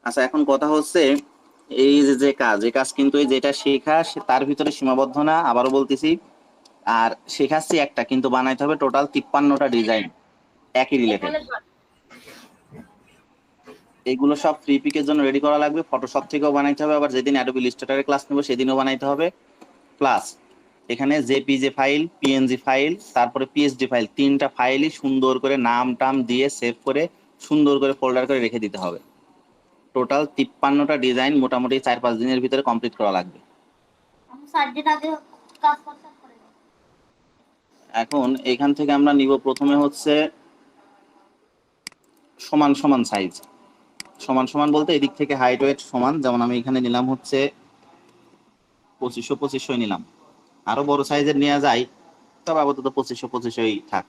আচ্ছা, এখন কথা হচ্ছে এই যে যে কাজ, এই কাজ কিন্তু এই যেটা শেখা তার ভিতরে সীমাবদ্ধ না, আবারও বলতেছি। আর শেখাচ্ছি একটা, কিন্তু বানাইতে হবে টোটাল 53টা ডিজাইন একই রিলেটেড। এগুলো সব ফ্রি পিকের জন্য রেডি করা লাগবে, ফটোশপ থেকেও বানাইতে হবে, আবার যেদিন অ্যাডোবি ইলাস্ট্রেটরের ক্লাস নেব সেদিনও বানাইতে হবে। প্লাস এখানে জেপিজে ফাইল, পিএনজি ফাইল, তারপরে পিএসডি ফাইল, তিনটা ফাইলই সুন্দর করে নাম টাম দিয়ে সেভ করে সুন্দর করে ফোল্ডার করে রেখে দিতে হবে। টোটাল 53টা ডিজাইন মোটামুটি 4-5 দিনের ভিতরে কমপ্লিট করা লাগবে। এখন এখান থেকে আমরা নিব প্রথমে হচ্ছে সমান সমান সাইজ। সমান সমান বলতে এদিক থেকে হাইট ওয়েট সমান, যেমন আমি এখানে নিলাম হচ্ছে 2500 নিলাম। আরো বড় সাইজের নেওয়া যায়, তবে আপাতত 2500 থাক।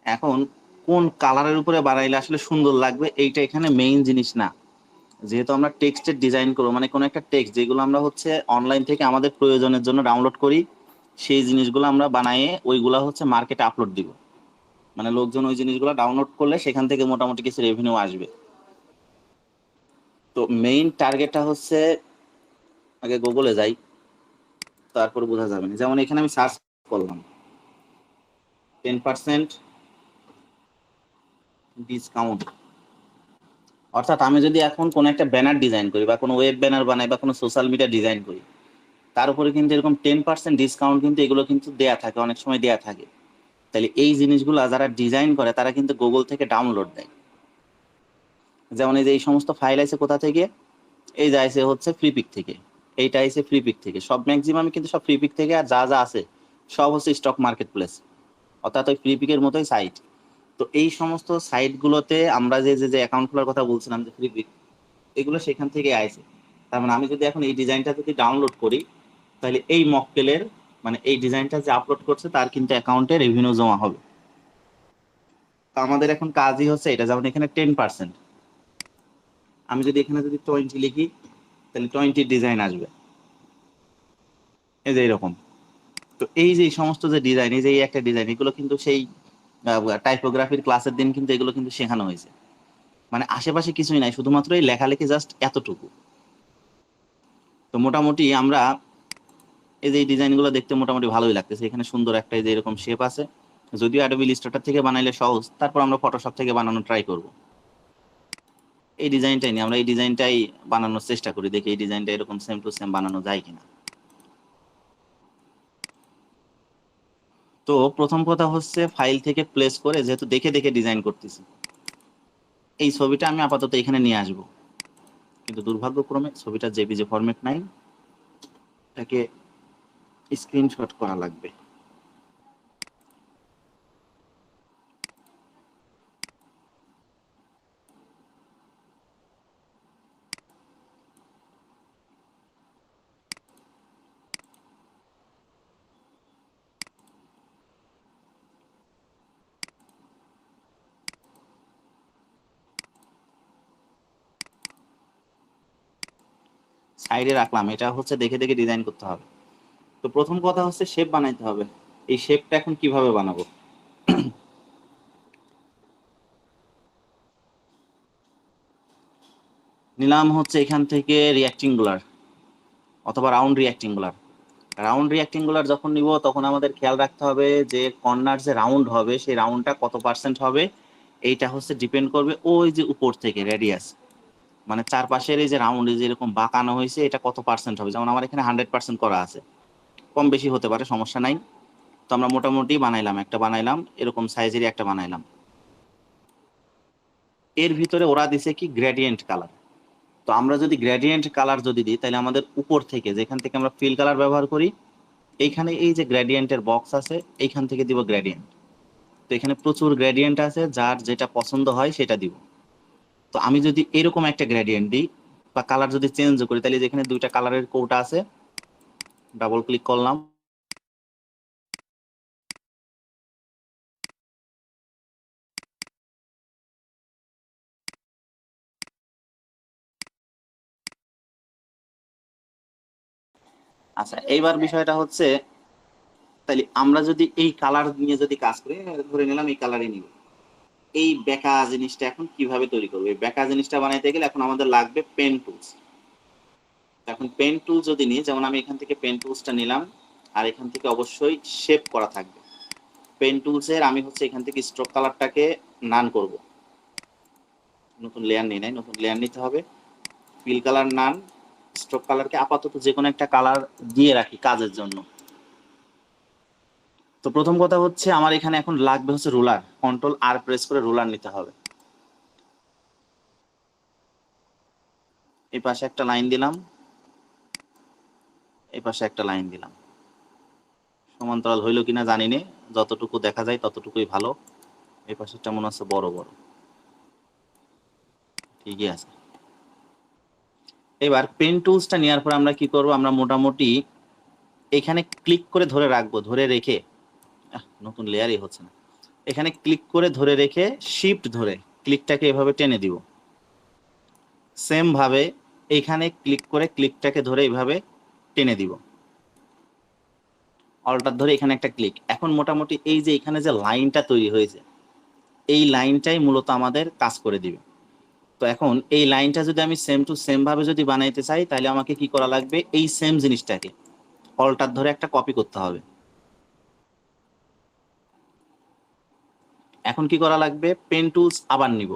এখন কোন কালারের উপরে বানাইলে আসলে সুন্দর লাগবে এইটা এখানে মেইন জিনিস না। যেহেতু আমরা টেক্সটের ডিজাইন করবো, মানে কোনো একটা টেক্সট যেগুলো আমরা হচ্ছে অনলাইন থেকে আমাদের প্রয়োজনের জন্য ডাউনলোড করি, সেই জিনিসগুলো আমরা বানাইয়ে ওইগুলা হচ্ছে মার্কেটে আপলোড দিব। মানে লোকজন ওই জিনিসগুলো ডাউনলোড করলে সেখান থেকে মোটামুটি কিছু রেভিনিউ আসবে। তো মেইন টার্গেটটা হচ্ছে, আগে গুগলে যাই, তারপর বোঝা যাবে না। যেমন এখানে আমি সার্চ করলাম 10% ডিসকাউন্ট। অর্থাৎ আমি যদি এখন কোনো একটা ব্যানার ডিজাইন করি বা কোনো ওয়েব ব্যানার বানাই বা কোনো সোশ্যাল মিডিয়া ডিজাইন করি, তার উপরে কিন্তু এরকম 10% ডিসকাউন্ট কিন্তু এগুলো কিন্তু দেয়া থাকে, অনেক সময় দেয়া থাকে। তাহলে এই জিনিসগুলো যারা ডিজাইন করে তারা কিন্তু গুগল থেকে ডাউনলোড দেয়। যেমন এই যে এই সমস্ত ফাইল আছে কোথা থেকে, এই যে আছে হচ্ছে ফ্রিপিক থেকে, এইটা আছে ফ্রিপিক থেকে, সব ম্যাক্সিমাম কিন্তু সব ফ্রিপিক থেকে। আর যা যা আছে সব হচ্ছে স্টক মার্কেট প্লেস, অর্থাৎ ওই ফ্রিপিকের মতোই সাইট। তো এই সমস্ত সাইটগুলোতে আমরা যে যে অ্যাকাউন্ট খোলার কথা বলছিলাম যে ফ্রিপিক, এগুলো সেখান থেকে আইছে। তার মানে আমি যদি এখন এই ডিজাইনটা যদি ডাউনলোড করি, তাহলে এই মক্কেলের, মানে এই ডিজাইনটা যে আপলোড করছে তার কিন্তু অ্যাকাউন্টে রেভিনিউ জমা হবে। তো আমাদের এখন কাজই হচ্ছে এটা। যেমন এখানে 10%, আমি যদি এখানে যদি 20 লিখি, তাহলে 20 ডিজাইন আসবে, এই যে এরকম। তো এই যে এই সমস্ত যে ডিজাইন, এই যে এই একটা ডিজাইন, এগুলো কিন্তু সেই টাইপোগ্রাফির ক্লাসের দিন কিন্তু এগুলো কিন্তু শেখানো হয়েছে। মানে আশেপাশে কিছুই নাই, শুধুমাত্র এই লেখালেখি জাস্ট এতটুকু। তো মোটামুটি আমরা এই যে এই ডিজাইনগুলো দেখতে মোটামুটি ভালোই লাগতেছে। এখানে সুন্দর একটা এই যে এরকম শেপ আছে, যদিও অ্যাডোবি ইলাস্ট্রেটর থেকে বানাইলে সহজ, তারপর আমরা ফটোশপ থেকে বানানো ট্রাই করব। এই ডিজাইনটাই নিয়ে আমরা এই ডিজাইনটাই বানানোর চেষ্টা করি, দেখি এই ডিজাইনটা এরকম সেম টু সেম বানানো যায় কিনা। তো প্রথম কথা হচ্ছে ফাইল থেকে প্লেস করে, যেহেতু দেখে দেখে ডিজাইন করতেছি, এই ছবিটা আমি আপাতত এখানে নিয়ে আসব। কিন্তু দুর্ভাগ্যক্রমে ছবিটা জেপিজি ফরম্যাট নাই, এটাকে স্ক্রিনশট করা লাগবে। সাইডে রাখলাম, এটা হচ্ছে দেখে দেখে ডিজাইন করতে হবে। তো প্রথম কথা হচ্ছে শেপ বানাইতে হবে। এই শেপটা এখন কিভাবে বানাবো? নিলাম হচ্ছে এখান থেকে রিয়াক্টিঙ্গুলার অথবা রাউন্ড রিয়াক্টিঙ্গুলার। রাউন্ড রিয়াক্টিঙ্গুলার যখন নিব তখন আমাদের খেয়াল রাখতে হবে যে কর্নার যে রাউন্ড হবে সেই রাউন্ডটা কত পার্সেন্ট হবে। এইটা হচ্ছে ডিপেন্ড করবে ওই যে উপর থেকে রেডিয়াস, মানে চারপাশের এই যে রাউন্ড এই যে এরকম বাঁকানো হয়েছে, এটা কত পার্সেন্ট হবে। যেমন আমার এখানে 100% করা আছে, কম বেশি হতে পারে, সমস্যা নাই। তো আমরা মোটামুটি বানাইলাম, একটা বানাইলাম, এরকম সাইজেরই একটা বানাইলাম। এর ভিতরে ওরা দিছে কি গ্রেডিয়েন্ট কালার। তো আমরা যদি গ্রেডিয়েন্ট কালার যদি দিই, তাহলে আমাদের উপর থেকে যেখান থেকে আমরা ফিল কালার ব্যবহার করি, এইখানে এই যে গ্রেডিয়েন্টের বক্স আছে, এইখান থেকে দিব গ্রেডিয়েন্ট। তো এখানে প্রচুর গ্রেডিয়েন্ট আছে, যার যেটা পছন্দ হয় সেটা দিব। তো আমি যদি এরকম একটা গ্রেডিয়েন্ট দিই বা কালার যদি চেঞ্জ করি, তাহলে যেখানে দুইটা কালারের কৌটা আছে, ডাবল ক্লিক করলাম, আচ্ছা এইবার বিষয়টা হচ্ছে, তাহলে আমরা যদি এই কালার নিয়ে যদি কাজ করি, ধরে নিলাম এই কালারই নিব, এই বেঁকা জিনিসটা এখন কিভাবে তৈরি করবো? এই বেঁকা জিনিসটা বানাইতে গেলে এখন আমাদের লাগবে পেন টুলস। এখন পেন টুল যদি নিই, যেমন আমি এখান থেকে পেন টুলসটা নিলাম, আর এখান থেকে অবশ্যই শেপ করা থাকবে। পেন টুলসের আমি হচ্ছে এখান থেকে স্ট্রোক কালারটাকে নান করব। নতুন লেয়ার নিই নাই, নতুন লেয়ার নিতে হবে। ফিল কালার নান, স্ট্রোক কালারকে আপাতত যে কোনো একটা কালার দিয়ে রাখি কাজের জন্য। তো প্রথম কথা হচ্ছে আমার এখানে এখন লাগবে হচ্ছে রুলার। কন্ট্রোল আর প্রেস করে রুলার নিতে হবে। এই পাশে একটা লাইন দিলাম, এই পাশে একটা লাইন দিলাম। সমান্তরাল হইল কিনা জানি না, যতটুকু দেখা যায় ততটুকুই ভালো। এই পাশেরটা মনে হচ্ছে বড় বড়, ঠিকই আছে। এবার পেন টুলসটা নেওয়ার পর আমরা কি করব, আমরা মোটামুটি এখানে ক্লিক করে ধরে রাখবো, ধরে রেখে নতুন লেয়ারই হচ্ছে না, এখানে ক্লিক করে ধরে রেখে শিফট ধরে ক্লিকটাকে এভাবে টেনে দিব। সেম ভাবে এখানে ক্লিক করে ক্লিকটাকে ধরে এইভাবে টেনে দিব, অল্টার ধরে এখানে একটা ক্লিক। এখন মোটামুটি এই যে এখানে যে লাইনটা তৈরি হয়েছে, এই লাইনটাই মূলত আমাদের কাজ করে দিবে। তো এখন এই লাইনটা যদি আমি সেম টু সেম ভাবে যদি বানাইতে চাই, তাহলে আমাকে কি করা লাগবে, এই সেম জিনিসটাকে অল্টার ধরে একটা কপি করতে হবে। এখন কি করা লাগবে, পেন টুলস আবার নিব,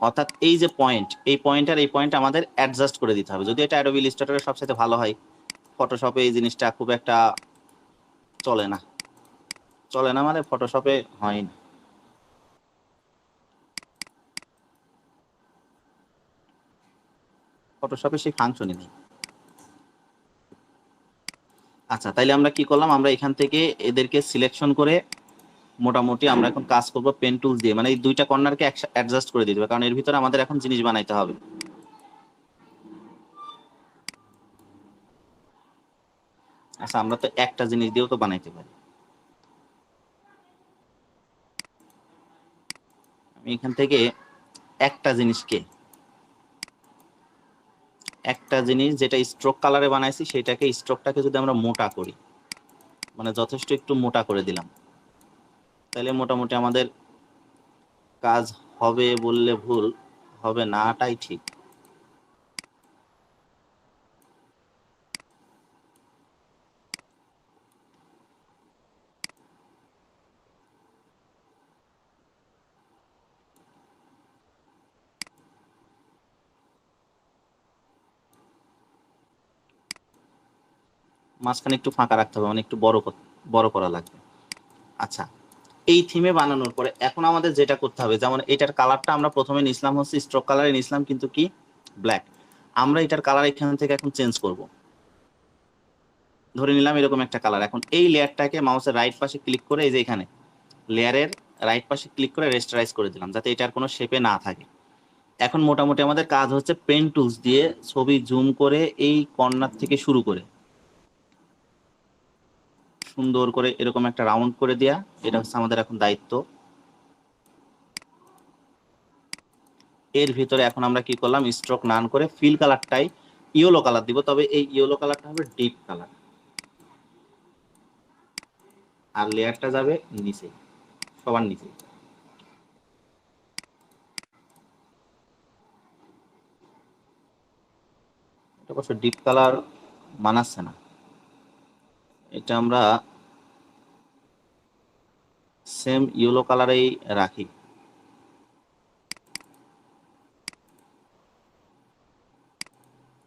অর্থাৎ এই যে পয়েন্ট, এই পয়েন্ট আর এই পয়েন্ট আমাদের অ্যাডজাস্ট করে দিতে হবে। যদি এটা অ্যাডোবি ইলাস্ট্রেটরে সবচেয়ে ভালো হয়, ফটোশপে এই জিনিসটা খুব একটা চলে না। চলে না মানে ফটোশপে হয় না। ফটোশপে সেই ফাংশনই নেই। আচ্ছা, তাইলে আমরা কি করলাম, আমরা এখান থেকে এদেরকে সিলেকশন করে মোটামুটি আমরা এখন কাজ করব পেন টুলস দিয়ে, মানে এই দুইটা কর্নারকে অ্যাডজাস্ট করে দিতে হবে, কারণ এর ভিতরে আমাদের এখন জিনিস বানাইতে হবে। আচ্ছা, আমরা তো একটা জিনিস দিয়েও তো বানাইতে পারি। আমি এখান থেকে একটা জিনিস যেটা স্ট্রোক কালারে বানাইছি, সেটাকে স্ট্রোকটাকে যদি আমরা মোটা করি, মানে যথেষ্ট একটু মোটা করে দিলাম, তাহলে মোটামুটি আমাদের কাজ হবে বললে ভুল হবে, নাটাই ঠিক। মাঝখানে একটু ফাঁকা রাখতে হবে, মানে একটু বড় করা লাগবে। আচ্ছা, এই থিমে বানানোর পরে এখন আমাদের যেটা করতে হবে, যেমন এটার কালারটা আমরা প্রথমে নিছিলাম হচ্ছে স্ট্রোক কালারে নিছিলাম, কিন্তু কি ব্ল্যাক। আমরা এটার কালার এখান থেকে এখন চেঞ্জ করব। ধরে নিলাম এরকম একটা কালার। এখন এই লেয়ারটাকে মাউসের রাইট পাশে ক্লিক করে, এই যে এখানে লেয়ারের রাইট পাশে ক্লিক করে রেস্টারাইজ করে দিলাম, যাতে এটার কোনো শেপে না থাকে। এখন মোটামুটি আমাদের কাজ হচ্ছে পেন টুলস দিয়ে ছবি জুম করে এই কর্নার থেকে শুরু করে সুন্দর করে এরকম একটা রাউন্ড করে দেয়া, এটা হচ্ছে আমাদের এখন দায়িত্ব। এর ভিতরে এখন আমরা কি করলাম, স্ট্রোক নান করে ফিল কালারটাই ইয়েলো কালার দিব, তবে এই ইয়েলো কালারটা হবে ডিপ কালার, আর লেয়ারটা যাবে নিচে, সবার নিচে। এটা অবশ্য ডিপ কালার মানাচ্ছে না, এটা আমরা সেম ইয়েলো কালারেই রাখি।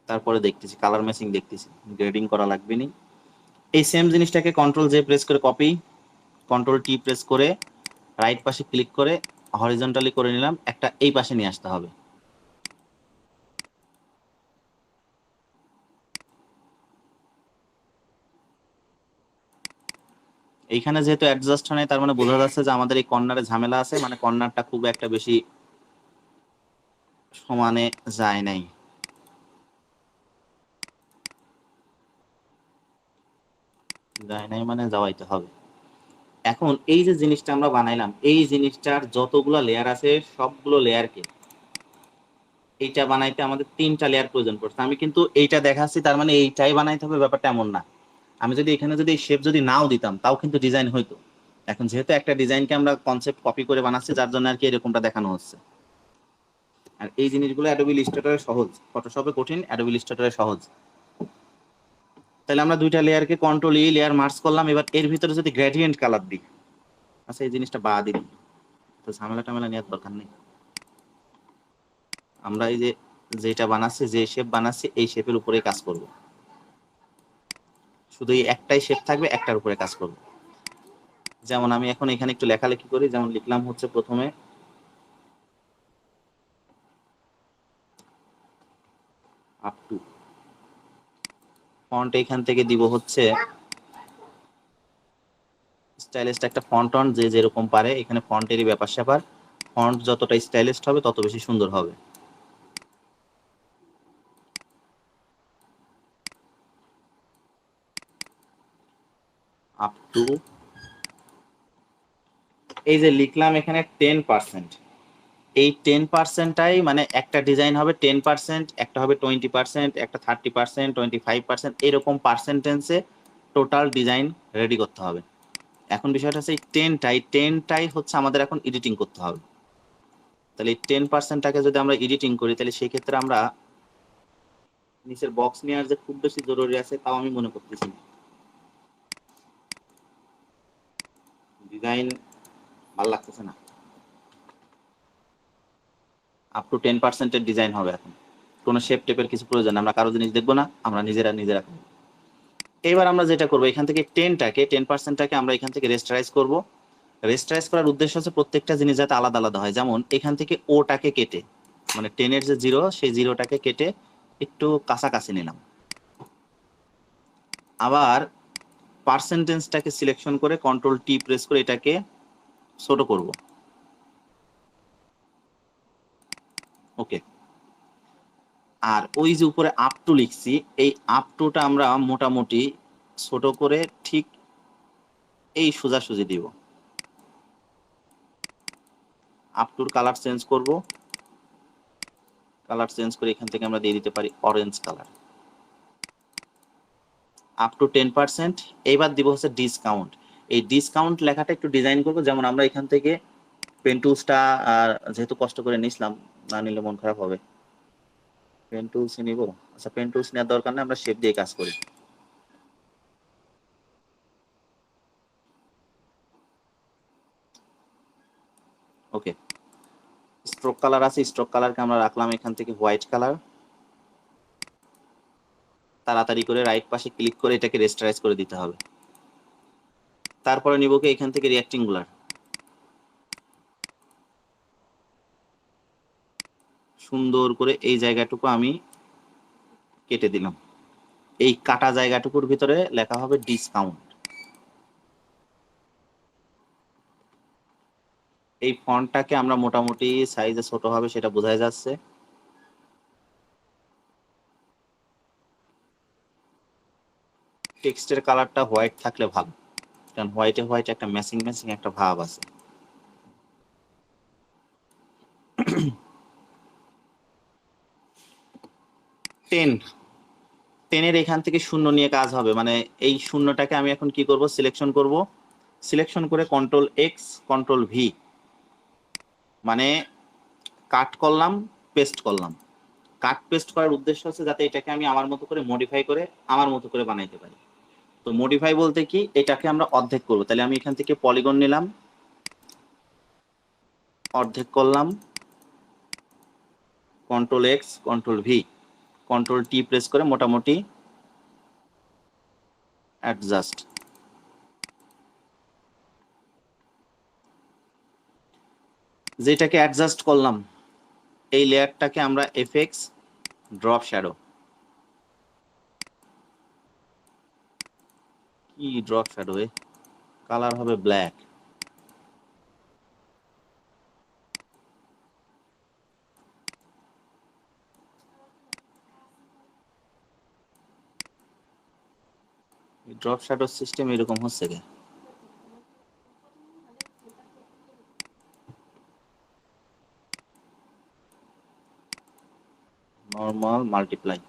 তারপরে দেখতেছি কালার ম্যাচিং, দেখতেছি গ্রেডিং করা লাগবে নি। এই সেম জিনিসটাকে কন্ট্রোল জে প্রেস করে কপি, কন্ট্রোল টি প্রেস করে রাইট পাশে ক্লিক করে হরিজন্টালি করে নিলাম, একটা এই পাশে নিয়ে আসতে হবে। এইখানে যেহেতু অ্যাডজাস্ট হয় নাই, তার মানে বোঝা যাচ্ছে যে আমাদের এই কর্নারে ঝামেলা আছে, মানে কর্নারটা খুব একটা বেশি সমানে যায় নাই। মানে যাওয়াইতে হবে। এখন এই যে জিনিসটা আমরা বানাইলাম, এই জিনিসটার যতগুলো লেয়ার আছে সবগুলো লেয়ারকে এইটা বানাইতে আমাদের 3টা লেয়ার প্রয়োজন পড়ছে। আমি কিন্তু এইটা দেখাচ্ছি, তার মানে এইটাই বানাইতে হবে ব্যাপারটা এমন না। আমি যদি এখানে যদি শেপ যদি নাও দিতাম, তাও কিন্তু ডিজাইন হইতো। এখন যেহেতু একটা ডিজাইনকে আমরা কনসেপ্ট কপি করে বানাচ্ছি, যার জন্য আর কি এরকমটা দেখানো হচ্ছে। আর এই জিনিসগুলো অ্যাডোবি ইলাস্ট্রেটরে সহজ, ফটোশপে কঠিন, অ্যাডোবি ইলাস্ট্রেটরে সহজ। তাহলে আমরা দুইটা লেয়ারকে কন্ট্রোল ই লেয়ার মার্জ করলাম। এবার এর ভিতরে যদি গ্রেডিয়েন্ট কালার দিই, আচ্ছা এই জিনিসটা বাদ দিই, তো ঝামেলা টামেলা নেওয়ার দরকার নেই। আমরা এই যে যেটা বানাচ্ছি, যে শেপ বানাচ্ছি, এই শেপের উপরে কাজ করব। শুধু এই একটাই শেপ থাকবে, একটার উপরে কাজ করব। যেমন আমি এখন এখানে একটু লেখালেখি করি, যেমন লিখলাম হচ্ছে প্রথমে আপ টু, ফন্ট এখান থেকে দিব হচ্ছে স্টাইলিশ একটা ফন্ট অন, যে যেরকম পারে। এখানে ফন্টেরই ব্যাপার স্যাপার, ফন্ট যতটা স্টাইলিশ হবে তত বেশি সুন্দর হবে। আপ টু, এই যে লিখলাম এখানে 10%, এই 10%টাই মানে একটা ডিজাইন হবে 10%, একটা হবে 20%, একটা 30%, 25%, এরকম পার্সেন্টেন্সে টোটাল ডিজাইন রেডি করতে হবে। এখন বিষয়টা হচ্ছে এই টেনটাই হচ্ছে আমাদের এখন এডিটিং করতে হবে। তাহলে এই 10%টাকে যদি আমরা এডিটিং করি, তাহলে সেই ক্ষেত্রে আমরা নিচের বক্স নেওয়ার যে খুব বেশি জরুরি আছে তাও আমি মনে করতেছি। ডিজাইন ভালো লাগতেছে না, আপ টু 10%-এর ডিজাইন হবে। এখন কোনো শেপ টেপের কিছু প্রয়োজন না, আমরা কারো জিনিস দেখবো না, আমরা নিজেরা করবো। এবার আমরা যেটা করবো, এখান থেকে 10%টাকে আমরা এখান থেকে রেস্টারাইজ করব। রেস্টারাইজ করার উদ্দেশ্য হচ্ছে প্রত্যেকটা জিনিস যাতে আলাদা আলাদা হয়। যেমন এখান থেকে ওটাকে কেটে, মানে 10-এর যে 0, সেই 0টাকে কেটে একটু কাছাকাছি নিলাম। আবার পার্সেন্টেজটাকে সিলেকশন করে কন্ট্রোল টি প্রেস করে এটাকে ছোট করব। ওকে। আর ওই যে উপরে আপ টু লিখছি, এই আপ টুটা আমরা মোটামুটি ছোট করে ঠিক এই সোজাসুজি দিব। আপ টুর কালার চেঞ্জ করব, কালার চেঞ্জ করে এখান থেকে আমরা দিয়ে দিতে পারি অরেঞ্জ কালার। Up to 10%। এইবার দিব হচ্ছে ডিসকাউন্ট। এই ডিসকাউন্ট লেখাটা একটু ডিজাইন করব, যেমন আমরা এখান থেকে পেন টুলসটা আর যেহেতু কষ্ট করে নিছিলাম, না নিলে মন খারাপ হবে। পেন টুলস নিব, আচ্ছা পেন টুলস নেওয়ার দরকার নেই, আমরা শেপ দিয়ে কাজ করি। ওকে, স্ট্রোক কালার আছে, স্ট্রোক কালারকে আমরা রাখলাম এখান থেকে হোয়াইট কালার। তাড়াতাড়ি করে রাইট পাশে ক্লিক করে এটাকে রেস্টারাইজ করে দিতে হবে। তারপরে নিব কি এখান থেকে রিঅ্যাক্টিঙ্গুলার, সুন্দর করে এই জায়গাটুকু আমি কেটে দিলাম। এই কাটা জায়গাটুকুর ভিতরে লেখা হবে ডিসকাউন্ট। এই ফন্টটাকে আমরা মোটামুটি সাইজে ছোট হবে সেটা বোঝা যাচ্ছে। টেক্সটের কালারটা হোয়াইট থাকলে ভালো, কারণ হোয়াইটে একটা ম্যাচিং একটা ভাব আছে। টেন, 10-এর এখান থেকে শূন্য নিয়ে কাজ হবে, মানে এই শূন্যটাকে আমি এখন কি করব, সিলেকশন করব। সিলেকশন করে কন্ট্রোল এক্স কন্ট্রোল ভি, মানে কাট করলাম, পেস্ট করলাম। কাট পেস্ট করার উদ্দেশ্য হচ্ছে যাতে এটাকে আমি আমার মতো করে মডিফাই করে আমার মতো করে বানাইতে পারি। তো মডিফাই বলতে কি, এটাকে আমরা অর্ধেক করব। তাহলে আমি এখান থেকে পলিগন নিলাম, অর্ধেক করলাম, control X control V control T press করে মোটামুটি অ্যাডজাস্ট। যেটাকে অ্যাডজাস্ট করলাম, এই লেয়ারটাকে আমরা এফএক্স ড্রপ শ্যাডো, কি ড্রপ শ্যাডো, এ কালার হবে ব্ল্যাক। ড্রপ শ্যাডো সিস্টেম এরকম হচ্ছে কে? Normal multiply.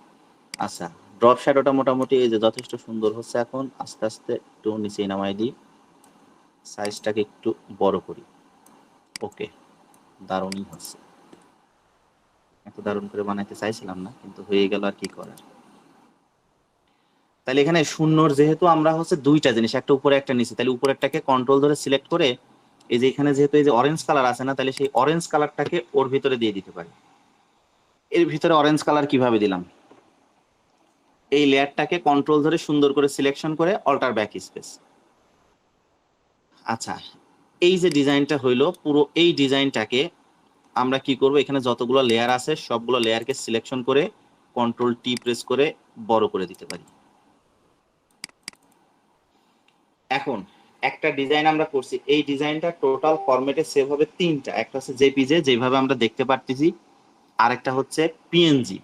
আচ্ছা, ড্রপ শ্যাডোটা মোটামুটি এই যে যথেষ্ট সুন্দর হচ্ছে। এখন আস্তে আস্তে একটু নিচে নামাই দিই। সাইজটাকে একটু বড় করি। ওকে, দারুণই হচ্ছে। এত দারুণ করে বানাইতে চাইছিলাম না, কিন্তু হয়ে গেল, আর কি করার। তাহলে এখানে শূন্যর যেহেতু আমরা হচ্ছে দুইটা জিনিস, একটা উপরে একটা নিচে, তাহলে উপরেরটাকে কন্ট্রোল ধরে সিলেক্ট করে এই যে এখানে যেহেতু এই যে অরেঞ্জ কালার আছে না, তাহলে সেই অরেঞ্জ কালারটাকে ওর ভিতরে দিয়ে দিতে পারি। এর ভিতরে অরেঞ্জ কালার কিভাবে দিলাম, এই লেয়ারটাকে কন্ট্রোল ধরে সুন্দর করে সিলেকশন করে অল্টার ব্যাক স্পেস। আচ্ছা, এই যে ডিজাইনটা হইলো, পুরো এই ডিজাইনটাকে আমরা কি করব, এখানে যতগুলো লেয়ার আছে সবগুলো লেয়ারকে সিলেকশন করে কন্ট্রোল টি প্রেস করে বড় করে দিতে পারি। এখন একটা ডিজাইন আমরা করছি, এই ডিজাইনটা টোটাল ফরম্যাটে সেভ হবে তিনটা। একটা হচ্ছে জেপিজে যেভাবে আমরা দেখতে পারতেছি, আর একটা হচ্ছে পিএনজি।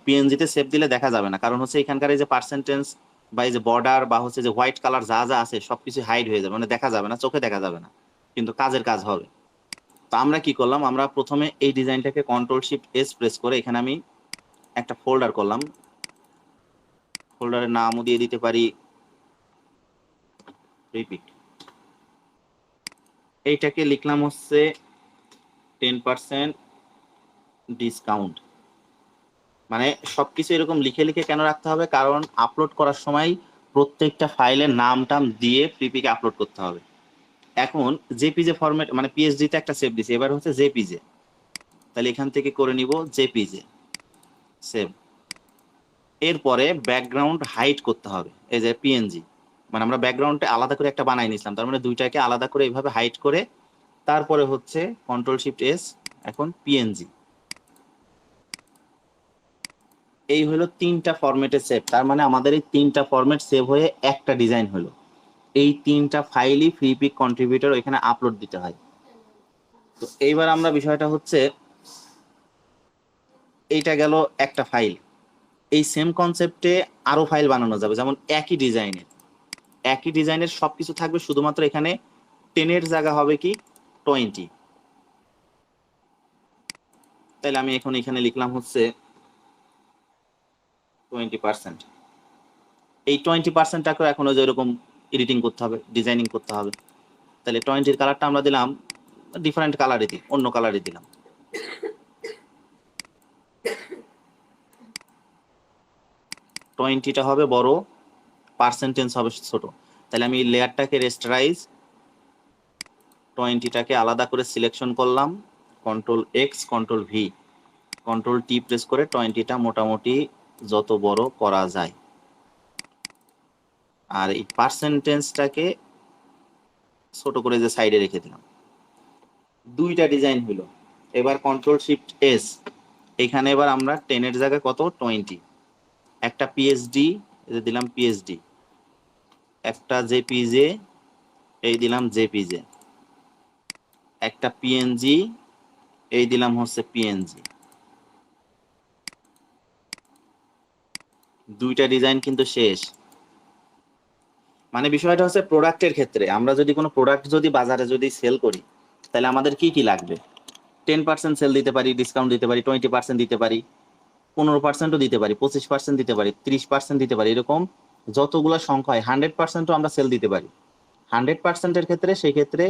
পিএনজিতে সেভ দিলে দেখা যাবে না, কারণ হচ্ছে এখানকার এই যে পার্সেন্টেজ বা এই যে বর্ডার বা হচ্ছে যে হোয়াইট কালার যা যা আছে সবকিছু হাইড হয়ে যাবে, মানে দেখা যাবে না, চোখে দেখা যাবে না, কিন্তু কাজের কাজ হবে। তো আমরা কি করলাম, আমরা প্রথমে এই ডিজাইনটাকে কন্ট্রোল শিফট এস প্রেস করে এখানে আমি একটা ফোল্ডার করলাম। ফোল্ডারের নামও দিয়ে দিতে পারি রিপিট। এইটাকে লিখলাম হচ্ছে 10% ডিসকাউন্ট। মানে সবকিছু এরকম লিখে লিখে কেন রাখতে হবে, কারণ আপলোড করার সময় প্রত্যেকটা ফাইলের নাম টাম দিয়ে প্রিপিকে আপলোড করতে হবে। এখন জেপিজে ফরম্যাট মানে পিএসডি তে একটা সেভ দিছি, এবার হচ্ছে জেপিজে, তাহলে এখান থেকে করে নিব জেপিজে সেভ। এরপরে ব্যাকগ্রাউন্ড হাইড করতে হবে, এই যে পিএনজি, মানে আমরা ব্যাকগ্রাউন্ডটা আলাদা করে একটা বানাই নিছিলাম, তার মানে দুইটাকে আলাদা করে এইভাবে হাইড করে তারপরে হচ্ছে কন্ট্রোল শিফট এস, এখন পিএনজি। এই হলো তিনটা ফরম্যাটে সেভ, তার মানে আমাদের এই তিনটা ফরম্যাট সেভ হয়ে একটা ডিজাইন হলো। এই তিনটা ফাইলই ফ্রিপিক কন্ট্রিবিউটর এখানে আপলোড দিতে হয়। তো এইবার আমরা বিষয়টা হচ্ছে, এইটা গেল একটা ফাইল। এই সেম কনসেপ্টে আরো ফাইল বানানো যাবে, যেমন একই ডিজাইনের সবকিছু থাকবে, শুধুমাত্র এখানে 10-এর জায়গা হবে কি 20। তাহলে আমি এখন এখানে লিখলাম হচ্ছে 20%। এই 20%টাকে এখন ওই যে এরকম এডিটিং করতে হবে, ডিজাইনিং করতে হবে। তাহলে 20-এর কালারটা আমরা দিলাম ডিফারেন্ট কালারে, দিই অন্য কালারে দিলাম। 20টা হবে বড়, পার্সেন্টেজ হবে ছোট। তাহলে আমি লেয়ারটাকে রেস্টারাইজ, 20টাকে আলাদা করে সিলেকশন করলাম, control X control V, control T press করে 20টা মোটামুটি যত বড় করা যায়। আর এই পার্সেন্টেজটাকে ছোট করে যে সাইডে রেখে দিলাম। দুইটা ডিজাইন হলো। এবার কন্ট্রোল শিফট এস, এখানে এবার আমরা 10-এর জায়গায় কত 20, একটা পিএইচডি দিলাম পিএইচডি, একটা জেপিজে এই দিলাম জেপিজে, একটা পিএনজি এই দিলাম হচ্ছে পিএনজি। দুইটা ডিজাইন কিন্তু শেষ। মানে বিষয়টা হচ্ছে প্রোডাক্টের ক্ষেত্রে, আমরা যদি কোনো প্রোডাক্ট যদি বাজারে যদি সেল করি, তাহলে আমাদের কি কি লাগবে, 10% সেল দিতে পারি, ডিসকাউন্ট দিতে পারি, 20% দিতে পারি, 15%ও দিতে পারি, 25% দিতে পারি, 30% দিতে পারি, এরকম যতগুলো সংখ্যা হয় 100%ও আমরা সেল দিতে পারি। 100%-এর ক্ষেত্রে সেই ক্ষেত্রে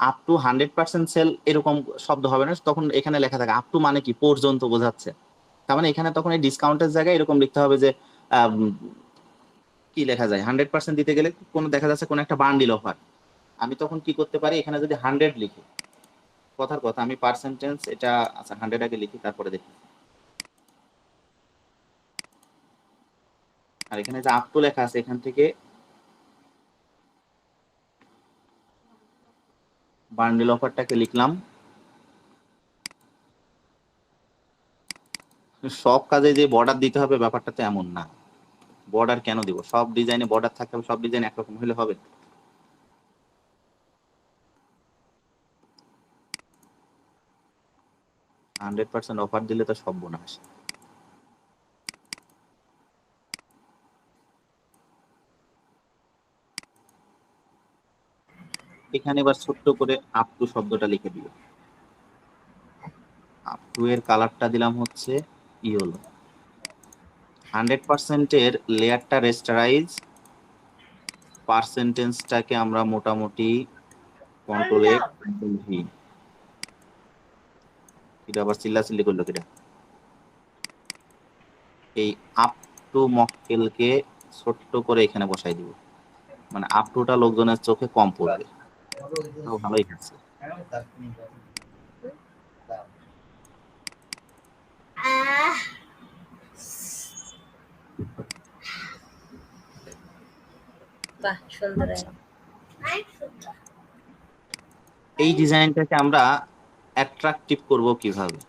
আপ টু 100% সেল এরকম শব্দ হবে না, তখন এখানে লেখা থাকে আপ টু মানে কি পর্যন্ত বোঝাচ্ছে। তার মানে এখানে তখন এই ডিসকাউন্টের জায়গায় এরকম লিখতে হবে যে আম, কি লেখা যায়, 100% দিতে গেলে কোনো দেখা যাচ্ছে কোনো একটা বান্ডিল অফার, আমি তখন কি করতে পারি, এখানে যদি 100 লিখি, কথার কথা আমি পার্সেন্টেজ এটা, আচ্ছা 100 আগে লিখি তারপরে দেখি। আর এখানে যে আপ টু লেখা আছে এখান থেকে বান্ডিল অফারটাকে লিখলাম। সব কাজে যে বর্ডার দিতে হবে ব্যাপারটা তো এমন না। বর্ডার কেন দিব, সব ডিজাইনে বর্ডার থাকতে হবে, সব ডিজাইন একরকম হলে হবে? 100% অফার দিলে তো সব বোনাস। এখানে এবার ছোট্ট করে আপ টু শব্দটা লিখে দিল। আপ টু এর কালারটা দিলাম হচ্ছে ইয়েলো। 100%-এর লেয়ারটা রেস্টারাইজ, পার্সেন্টেজটাকে আমরা মোটামুটি কন্ট্রোল এ কন্ট্রোল ভি, এটা আবার চিল্লাচিল্লি করলো কিটা। এই আপ টু মক্কেলকে ছোট্ট করে এখানে বসাই দিব, মানে আপ টুটা লোকজনের চোখে কম পড়বে। তো ভালোই খাচ্ছে। বাহ সুন্দর। এই ডিজাইনটাকে আমরা অ্যাট্রাকটিভ করব কিভাবে?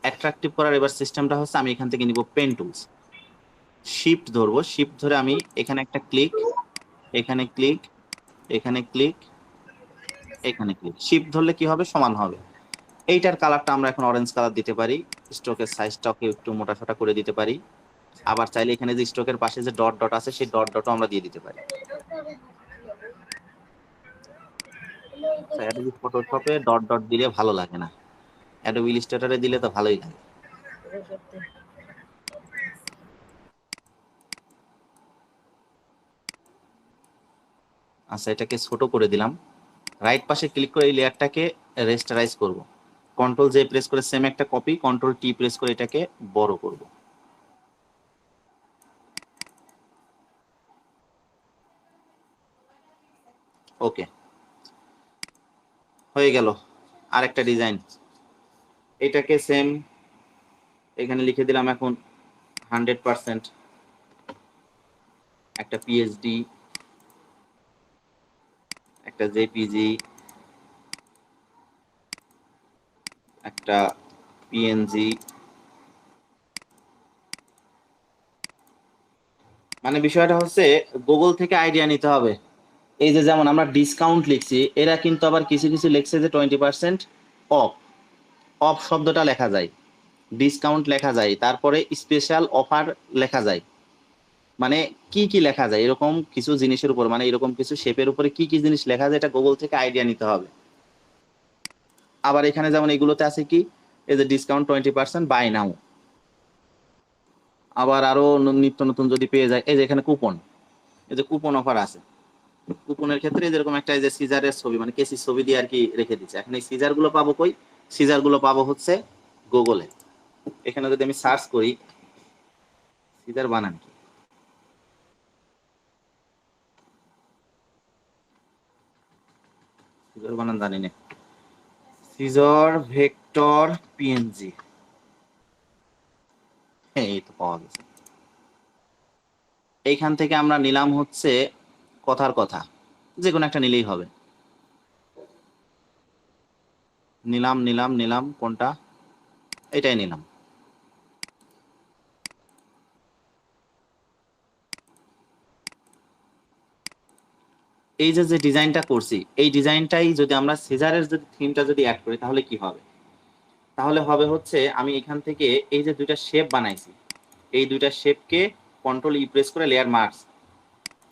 অ্যাট্রাকটিভ করার এবার সিস্টেমটা হচ্ছে, আমি এখান থেকে নিব পেন টুলস, শিফট ধরবো, শিফট ধরে আমি এখানে একটা ক্লিক, এখানে ক্লিক, এখানে ক্লিক, এখানে ক্লিক। শিফট ধরলে কি হবে? সমান হবে। এইটার কালারটা আমরা এখন অরেঞ্জ কালার দিতে পারি, স্ট্রোকের সাইজটাকে একটু মোটাসোটা করে দিতে পারি। আবার চাইলে এখানে যে স্ট্রোকের পাশে যে ডট ডট আছে সেই ডট ডটও আমরা দিয়ে দিতে পারি। অ্যাডোবি ফটোশপে ডট ডট দিলে ভালো লাগে না, অ্যাডোবি ইলাস্ট্রেটরে দিলে তো ভালোই লাগে। আচ্ছা, এটাকে ছোট করে দিলাম। রাইট পাশে ক্লিক করে এই লেয়ারটাকে রেস্টারাইজ করব। কন্ট্রোল জে প্রেস করে সেম একটা কপি, কন্ট্রোল টি প্রেস করে এটাকে বড় করব। ওকে, হয়ে গেল আরেকটা ডিজাইন। এটাকে সেম এখানে লিখে দিলাম এখন 100%, একটা পিএইচডি, একটা জেপিজি, একটা পিএনজি। মানে বিষয়টা হচ্ছে গুগল থেকে আইডিয়া নিতে হবে। এই যে যেমন আমরা ডিসকাউন্ট লিখছি, এরা কিন্তু আবার কিছু কিছু লিখছে যে 20% অফ। অফ শব্দটা লেখা যায়, ডিসকাউন্ট লেখা যায়, তারপরে স্পেশাল অফার লেখা যায়। মানে কি কি লেখা যায় এরকম কিছু জিনিসের উপর, মানে এরকম কিছু শেপের উপরে কি কি জিনিস লেখা যায়, এটা গুগল থেকে আইডিয়া নিতে হবে। আবার এখানে যেমন এগুলোতে আছে কি, এই যে ডিসকাউন্ট 20% বাই নাও। আবার আরো নিত্য নতুন যদি পেয়ে যায়, এই যে এখানে কুপন, এই যে কুপন অফার আছে। কুপনের ক্ষেত্রে যেরকম একটা এই যে সিজারের ছবি, মানে কেসির ছবি দিয়ে আর কি রেখে দিচ্ছে। এখন এই সিজার গুলো পাবো কই? সিজার গুলো পাবো হচ্ছে গুগলে। এখানে যদি আমি সার্চ করি সিজার বানান কি, সিজার বানান জানি না, সিজার ভেক্টর পিএনজি, এই তো পাওয়া গেছে। এইখান থেকে আমরা নিলাম হচ্ছে কথার কথা, যে কোনো একটা নিলেই হবে। নিলাম নিলাম নিলাম, কোনটা? এটাই নিলাম। এই যে যে ডিজাইনটা করছি, এই ডিজাইনটাই যদি আমরা সিজারের যদি থিমটা যদি অ্যাড করি তাহলে কি হবে? তাহলে হবে হচ্ছে, আমি এখান থেকে এই যে দুইটা শেপ বানাইছি, এই দুইটা শেপকে কন্ট্রোল ই প্রেস করে লেয়ার মার্কস,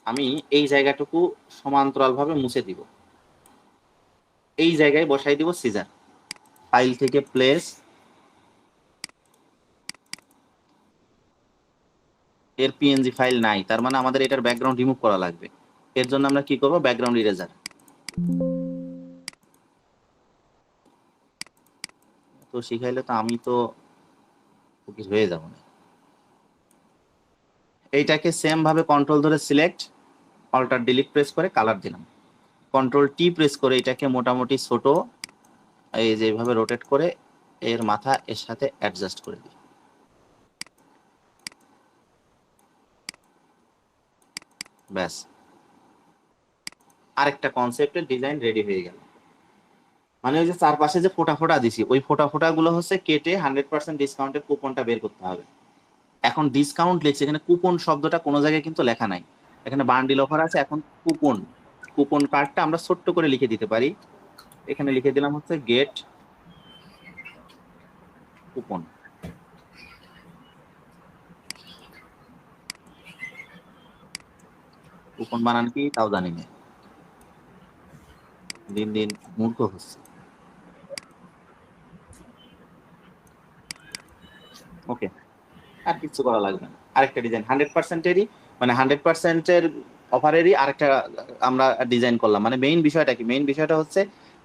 আমি এই জায়গাটুকু সমান্তরাল ভাবে মুছে দিব, এই জায়গায় বসাই দিব সিজার। ফাইল থেকে প্লেস, এর পিএনজি ফাইল নাই, তার মানে আমাদের এটার ব্যাকগ্রাউন্ড রিমুভ করা লাগবে। এর জন্য আমরা কি করব? Background eraser. তো শিখাইলে তো আমি তো কুকিজ হয়ে যাব না। এইটাকে সেম ভাবে কন্ট্রোল ধরে সিলেক্ট, অল্টার ডিলিট প্রেস করে কালার দিলাম, কন্ট্রোল টি প্রেস করে এটাকে মোটামুটি ছোট এই যে এইভাবে রোটেট করে এর মাথা এর সাথে অ্যাডজাস্ট করে দিই। ব্যাস, আরেকটা কনসেপ্টের ডিজাইন রেডি হয়ে গেল। মানে ওই যে চারপাশে যে ফোটা ফোটা দিছি, ওই ফোটা ফোটা গুলো হচ্ছে কেটে 100% ডিসকাউন্টের কুপনটা বের করতে হবে। এখন ডিসকাউন্ট লিখছে, এখানে কুপন শব্দটা কোনো জায়গায় কিন্তু লেখা নাই। এখানে বান্ডিল অফার আছে, এখন কুপন, কুপন কার্ডটা আমরা ছোট্ট করে লিখে দিতে পারি। এখানে লিখে দিলাম হচ্ছে গেট কুপন। কুপন বানান কি তাও জানি না, দিন দিন মূর্খ হচ্ছে। ওকে, আর কিছু করা লাগবে না। আরেকটা ডিজাইন 100%এরই, মানে 100%-এর অফারেরই আরেকটা আমরা ডিজাইন করলাম। মানে মেইন বিষয়টা কি, মেইন বিষয়টা হচ্ছে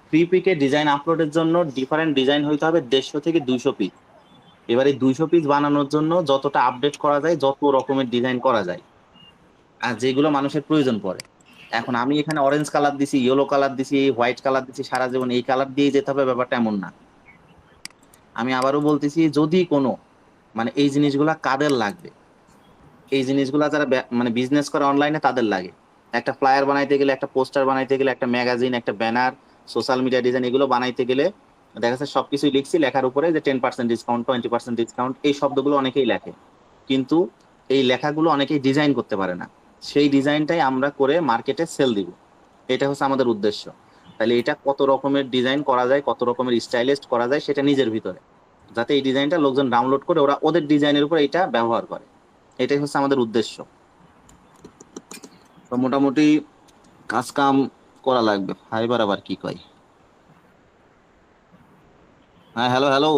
ফ্রি পিকে ডিজাইন আপলোডের জন্য ডিফারেন্ট ডিজাইন হইতে হবে 150 থেকে 200 পিস। এবার এই 200 পিস বানানোর জন্য যতটা আপডেট করা যায়, যত রকমের ডিজাইন করা যায়, আর যেগুলো মানুষের প্রয়োজন পড়ে। এখন আমি এখানে অরেঞ্জ কালার দিছি, ইয়েলো কালার দিছি, হোয়াইট কালার দিছি, সারা জীবন এই কালার দিয়ে যেতে হবে ব্যাপারটা এমন না। আমি আবারও বলতেছি, যদি কোনো মানে এই জিনিসগুলা কাদের লাগবে, এই জিনিসগুলা যারা মানে বিজনেস করে অনলাইনে তাদের লাগে। একটা ফ্লায়ার বানাইতে গেলে, একটা পোস্টার বানাইতে গেলে, একটা ম্যাগাজিন, একটা ব্যানার, সোশ্যাল মিডিয়া ডিজাইন, এগুলো বানাইতে গেলে দেখা যাচ্ছে সবকিছুই লিখছি, লেখার উপরে যে 10% ডিসকাউন্ট, 20% ডিসকাউন্ট, এই শব্দগুলো অনেকেই লেখে, কিন্তু এই লেখাগুলো অনেকেই ডিজাইন করতে পারে না। সেই ডিজাইনটাই আমরা করে মার্কেটে সেল দিব, এটা হচ্ছে আমাদের উদ্দেশ্য। তাহলে এটা কত রকমের ডিজাইন করা যায়, কত রকমের স্টাইলিস্ট করা যায় সেটা নিজের ভিতরে, যাতে এই ডিজাইনটা লোকজন ডাউনলোড করে ওরা ওদের ডিজাইনের উপর এটা ব্যবহার করে, এটাই হচ্ছে আমাদের উদ্দেশ্য। তো মোটামুটি কাজ কাম করা লাগবে। ফাইবার আবার কি কয়? হ্যাঁ, হ্যালো হ্যালো।